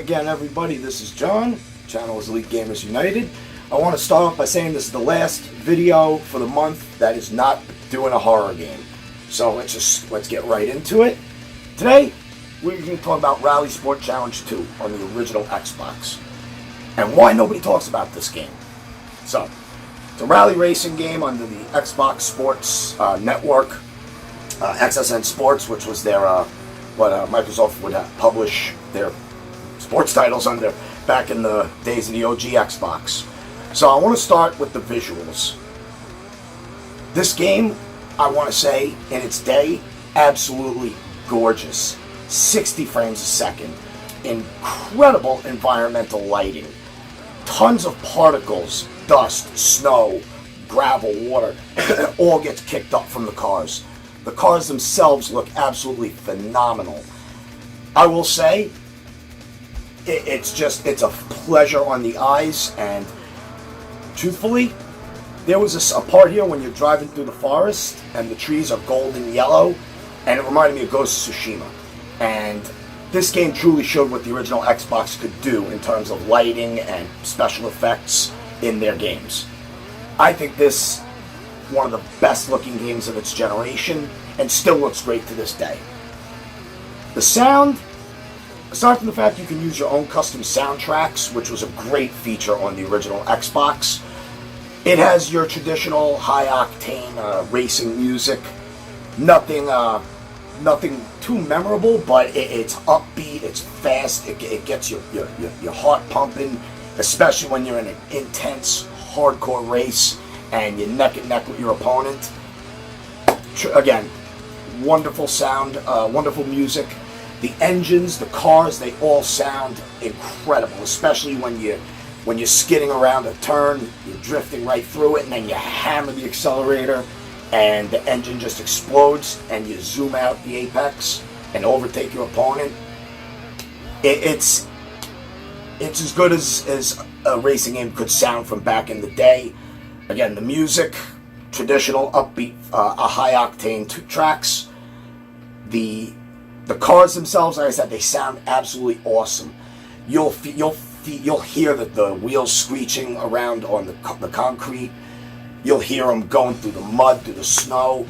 again, everybody. This is John. Channel is Elite Gamers United. I want to start off by saying this is the last video for the month that is not doing a horror game. So let's get right into it. Today, we're going to talk about Rallisport Challenge 2 on the original Xbox. And why nobody talks about this game. So, it's a rally racing game under the Xbox Sports Network, XSN Sports, which was their what Microsoft would publish their sports titles under back in the days of the OG Xbox. So I want to start with the visuals. This game, I want to say, in its day, absolutely gorgeous. 60 frames a second. Incredible environmental lighting. Tons of particles, dust, snow, gravel, water, all gets kicked up from the cars. The cars themselves look absolutely phenomenal. I will say, it's a pleasure on the eyes, and truthfully, there was a part here when you're driving through the forest and the trees are golden yellow, and it reminded me of Ghost of Tsushima. And this game truly showed what the original Xbox could do in terms of lighting and special effects in their games. I think this one of the best looking games of its generation, and still looks great to this day. The sound, aside from the fact you can use your own custom soundtracks, which was a great feature on the original Xbox, it has your traditional high octane racing music. Nothing too memorable, but it's upbeat, it's fast, it gets your heart pumping, especially when you're in an intense, hardcore race and you're neck and neck with your opponent. Again, wonderful sound, wonderful music. The engines, the cars, they all sound incredible, especially when you're skidding around a turn, you're drifting right through it, and then you hammer the accelerator, and the engine just explodes, and you zoom out the apex and overtake your opponent. It's as good as a racing game could sound from back in the day. Again, the music, traditional upbeat, high octane tracks. The cars themselves, like I said, they sound absolutely awesome. You'll hear the wheels screeching around on the concrete. You'll hear them going through the mud, through the snow.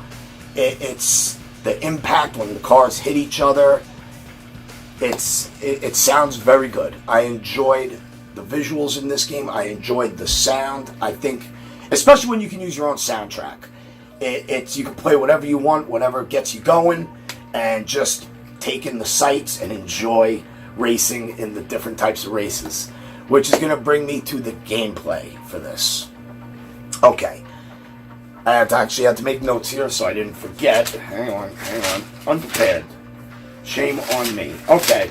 It's the impact when the cars hit each other. It sounds very good. I enjoyed the visuals in this game. I enjoyed the sound. I think, especially when you can use your own soundtrack. You can play whatever you want, whatever gets you going, and just take in the sights and enjoy racing in the different types of races, which is going to bring me to the gameplay for this. Okay, I had to make notes here so I didn't forget. Hang on, unprepared. Shame on me. Okay,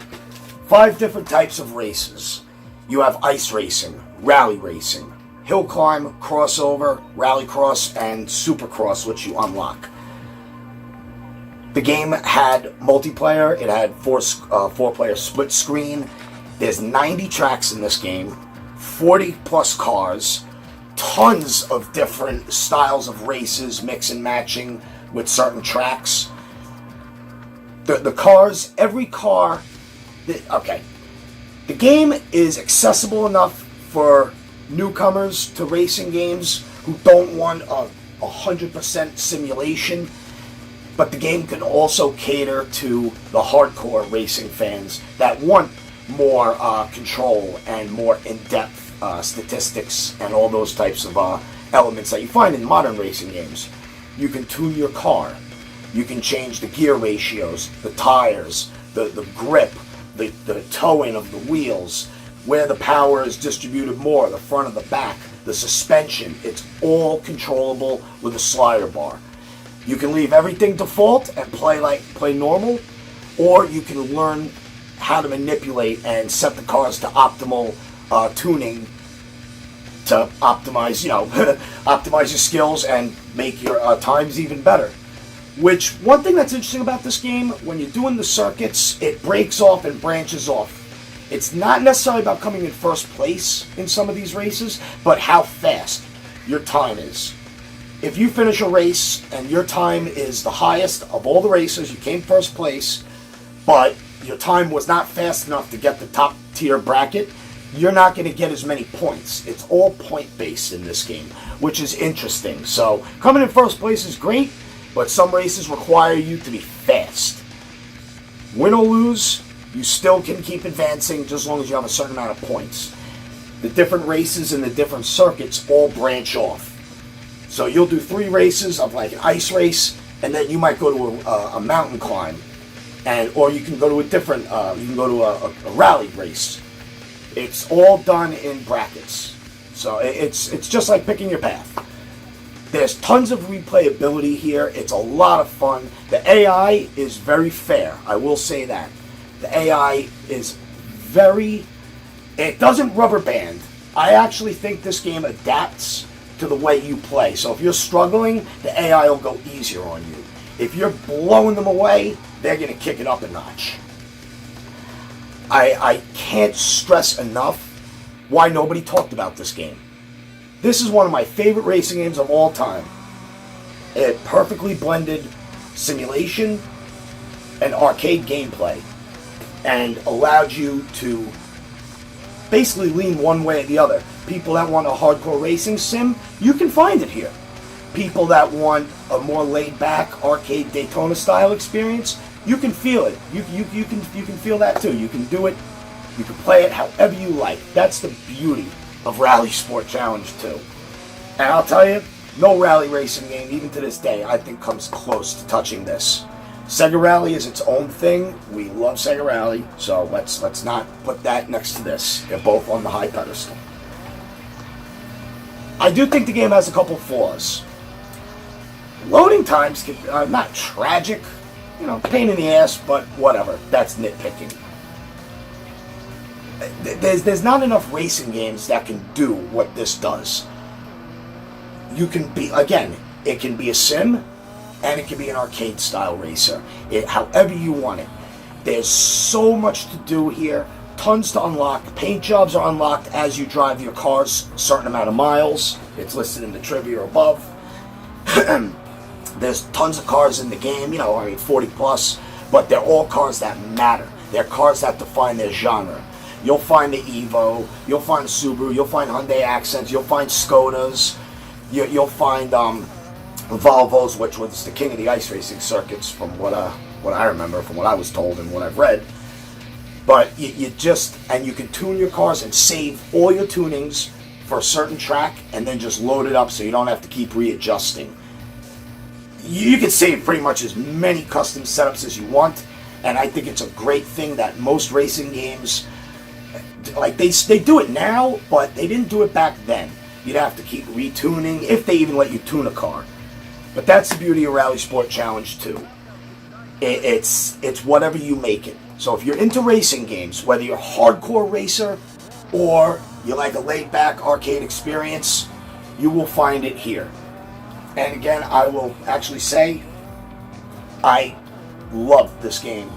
5 different types of races. You have ice racing, rally racing, hill climb, crossover, rallycross, and supercross, which you unlock. The game had multiplayer. It had four-player split screen. There's 90 tracks in this game, 40 plus cars, tons of different styles of races, mix and matching with certain tracks. The cars, every car. Okay, the game is accessible enough for newcomers to racing games who don't want a 100% simulation. But the game can also cater to the hardcore racing fans that want more control and more in-depth statistics and all those types of elements that you find in modern racing games. You can tune your car. You can change the gear ratios, the tires, the grip, the towing of the wheels, where the power is distributed more, the front or the back, the suspension. It's all controllable with a slider bar. You can leave everything default and play normal, or you can learn how to manipulate and set the cars to optimal tuning to optimize, optimize your skills and make your times even better. Which, one thing that's interesting about this game, when you're doing the circuits, it breaks off and branches off. It's not necessarily about coming in first place in some of these races, but how fast your time is. If you finish a race and your time is the highest of all the racers, you came first place, but your time was not fast enough to get the top tier bracket, you're not going to get as many points. It's all point based in this game, which is interesting. So coming in first place is great, but some races require you to be fast. Win or lose, you still can keep advancing just as long as you have a certain amount of points. The different races and the different circuits all branch off. So you'll do 3 races of like an ice race, and then you might go to a mountain climb, or you can go to a different, you can go to a rally race. It's all done in brackets. So it's just like picking your path. There's tons of replayability here. It's a lot of fun. The AI is very fair. I will say that. The AI is very... It doesn't rubber band. I actually think this game adapts to the way you play. So if you're struggling, the AI will go easier on you. If you're blowing them away, they're going to kick it up a notch. I can't stress enough why nobody talked about this game. This is one of my favorite racing games of all time. It perfectly blended simulation and arcade gameplay and allowed you to basically lean one way or the other. People that want a hardcore racing sim, you can find it here. People that want a more laid-back arcade Daytona style experience, you can feel it. You can feel that too. You can do it. You can play it however you like. That's the beauty of Rallisport Challenge 2. And I'll tell you, no rally racing game, even to this day, I think comes close to touching this. Sega Rally is its own thing. We love Sega Rally, so let's not put that next to this. They're both on the high pedestal. I do think the game has a couple flaws. Loading times are not tragic, pain in the ass, but whatever. That's nitpicking. There's not enough racing games that can do what this does. You can be, again, it can be a sim, and it can be an arcade style racer. However you want it. There's so much to do here. Tons to unlock. Paint jobs are unlocked as you drive your cars a certain amount of miles. It's listed in the trivia above. There's tons of cars in the game, 40 plus, but they're all cars that matter. They're cars that define their genre. You'll find the Evo, you'll find Subaru, you'll find Hyundai Accents, you'll find Skodas, you'll find Volvos, which was the king of the ice racing circuits from what I remember, from what I was told and what I've read. But you can tune your cars and save all your tunings for a certain track and then just load it up so you don't have to keep readjusting. You can save pretty much as many custom setups as you want, and I think it's a great thing that most racing games, like they do it now, but they didn't do it back then. You'd have to keep retuning, if they even let you tune a car. But that's the beauty of Rallisport Challenge 2. It's whatever you make it. So if you're into racing games, whether you're a hardcore racer or you like a laid-back arcade experience, you will find it here. And again, I will actually say, I loved this game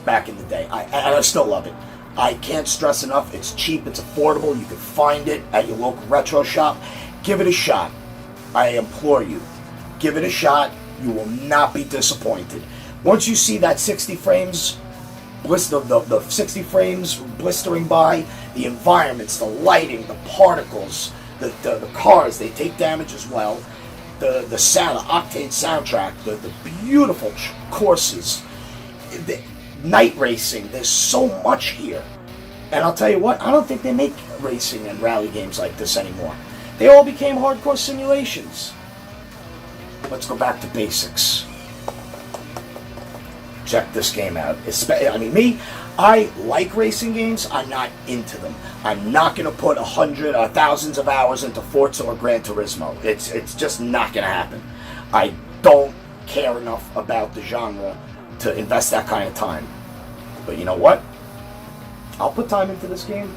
back in the day. And I still love it. I can't stress enough, it's cheap, it's affordable, you can find it at your local retro shop. Give it a shot. I implore you. Give it a shot. You will not be disappointed. Once you see that 60 frames, the 60 frames blistering by, the environments, the lighting, the particles, the cars, they take damage as well. The sound, the Octane soundtrack, the beautiful courses, the night racing. There's so much here. And I'll tell you what, I don't think they make racing and rally games like this anymore. They all became hardcore simulations. Let's go back to basics. Check this game out. I like racing games. I'm not into them. I'm not going to put 100 or thousands of hours into Forza or Gran Turismo. It's just not going to happen. I don't care enough about the genre to invest that kind of time. But you know what? I'll put time into this game.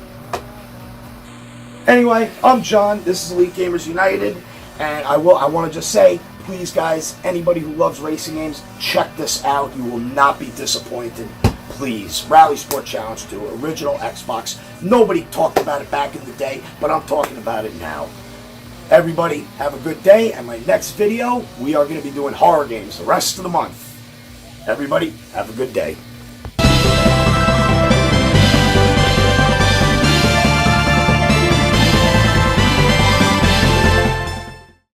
Anyway, I'm John. This is Elite Gamers United, and I want to just say, please guys, anybody who loves racing games, check this out. You will not be disappointed. Please, Rallisport Challenge 2, original Xbox. Nobody talked about it back in the day, but I'm talking about it now. Everybody, have a good day, and my next video, we are going to be doing horror games the rest of the month. Everybody, have a good day.